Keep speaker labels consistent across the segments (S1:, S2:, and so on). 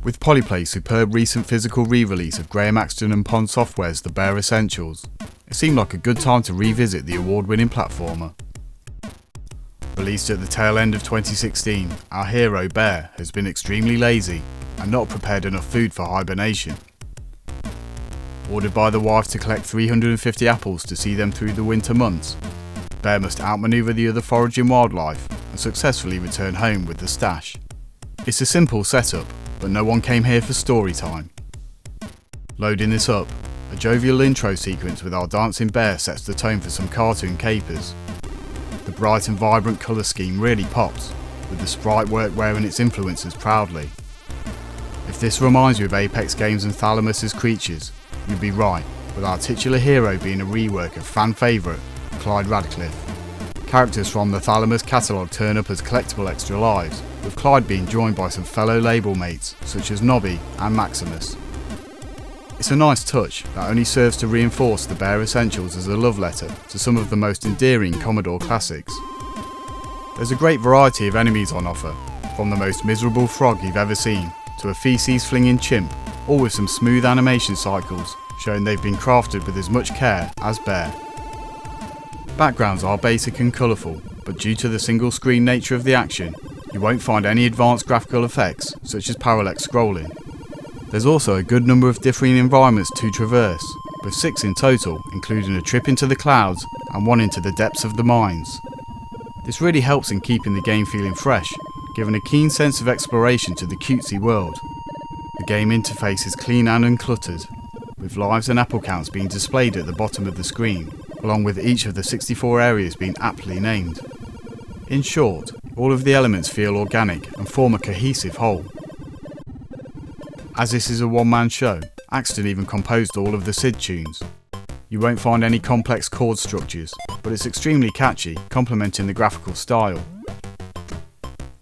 S1: With Polyplay's superb recent physical re-release of Graham Axten and Pond Software's The Bare Essentials, it seemed like a good time to revisit the award-winning platformer. Released at the tail end of 2016, our hero Bear has been extremely lazy and not prepared enough food for hibernation. Ordered by the wife to collect 350 apples to see them through the winter months, Bear must outmaneuver the other foraging wildlife and successfully return home with the stash. It's a simple setup, but no one came here for story time. Loading this up, a jovial intro sequence with our dancing bear sets the tone for some cartoon capers. The bright and vibrant colour scheme really pops, with the sprite work wearing its influences proudly. If this reminds you of Apex Games and Thalamus's creatures, you'd be right, with our titular hero being a rework of fan favourite Clyde Radcliffe. Characters from the Thalamus catalogue turn up as collectible extra lives, with Clyde being joined by some fellow label mates such as Nobby and Maximus. It's a nice touch that only serves to reinforce the Bare Essentials as a love letter to some of the most endearing Commodore classics. There's a great variety of enemies on offer, from the most miserable frog you've ever seen to a feces flinging chimp, all with some smooth animation cycles showing they've been crafted with as much care as Bear. Backgrounds are basic and colourful, but due to the single screen nature of the action, you won't find any advanced graphical effects such as parallax scrolling. There's also a good number of differing environments to traverse, with 6 in total, including a trip into the clouds and one into the depths of the mines. This really helps in keeping the game feeling fresh, giving a keen sense of exploration to the cutesy world. The game interface is clean and uncluttered, with lives and apple counts being displayed at the bottom of the screen, along with each of the 64 areas being aptly named. In short, all of the elements feel organic and form a cohesive whole. As this is a one-man show, Axten even composed all of the SID tunes. You won't find any complex chord structures, but it's extremely catchy, complementing the graphical style.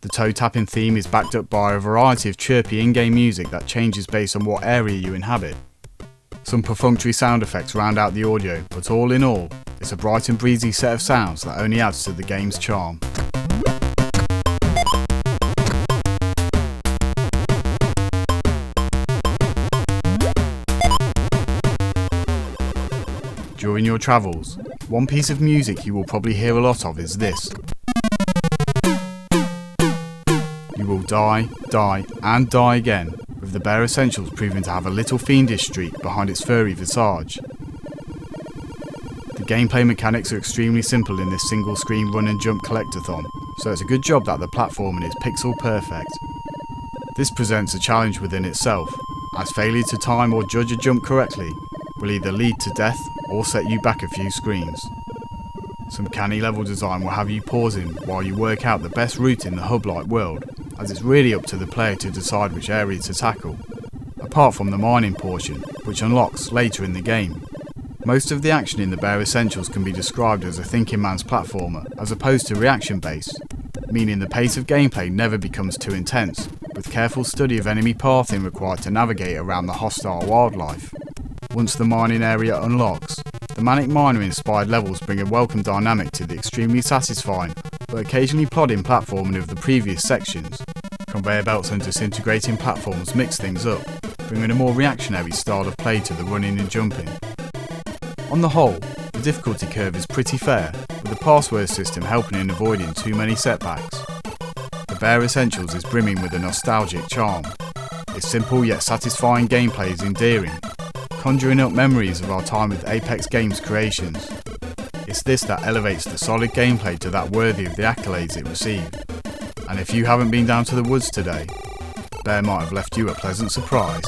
S1: The toe-tapping theme is backed up by a variety of chirpy in-game music that changes based on what area you inhabit. Some perfunctory sound effects round out the audio, but all in all, it's a bright and breezy set of sounds that only adds to the game's charm. During your travels, one piece of music you will probably hear a lot of is this. You will die, and die again, with the Bare Essentials proving to have a little fiendish streak behind its furry visage. The gameplay mechanics are extremely simple in this single screen run and jump collectathon, so it's a good job that the platforming is pixel perfect. This presents a challenge within itself, as failure to time or judge a jump correctly will either lead to death or set you back a few screens. Some canny level design will have you pausing while you work out the best route in the hub-like world, as it's really up to the player to decide which area to tackle, apart from the mining portion, which unlocks later in the game. Most of the action in the Bare Essentials can be described as a thinking man's platformer, as opposed to reaction based, meaning the pace of gameplay never becomes too intense, with careful study of enemy pathing required to navigate around the hostile wildlife. Once the mining area unlocks, the Manic Miner-inspired levels bring a welcome dynamic to the extremely satisfying, but occasionally plodding platforming of the previous sections. Conveyor belts and disintegrating platforms mix things up, bringing a more reactionary style of play to the running and jumping. On the whole, the difficulty curve is pretty fair, with the password system helping in avoiding too many setbacks. The Bare Essentials is brimming with a nostalgic charm. Its simple yet satisfying gameplay is endearing, conjuring up memories of our time with Apex Games creations. It's this that elevates the solid gameplay to that worthy of the accolades it received. And if you haven't been down to the woods today, Bear might have left you a pleasant surprise.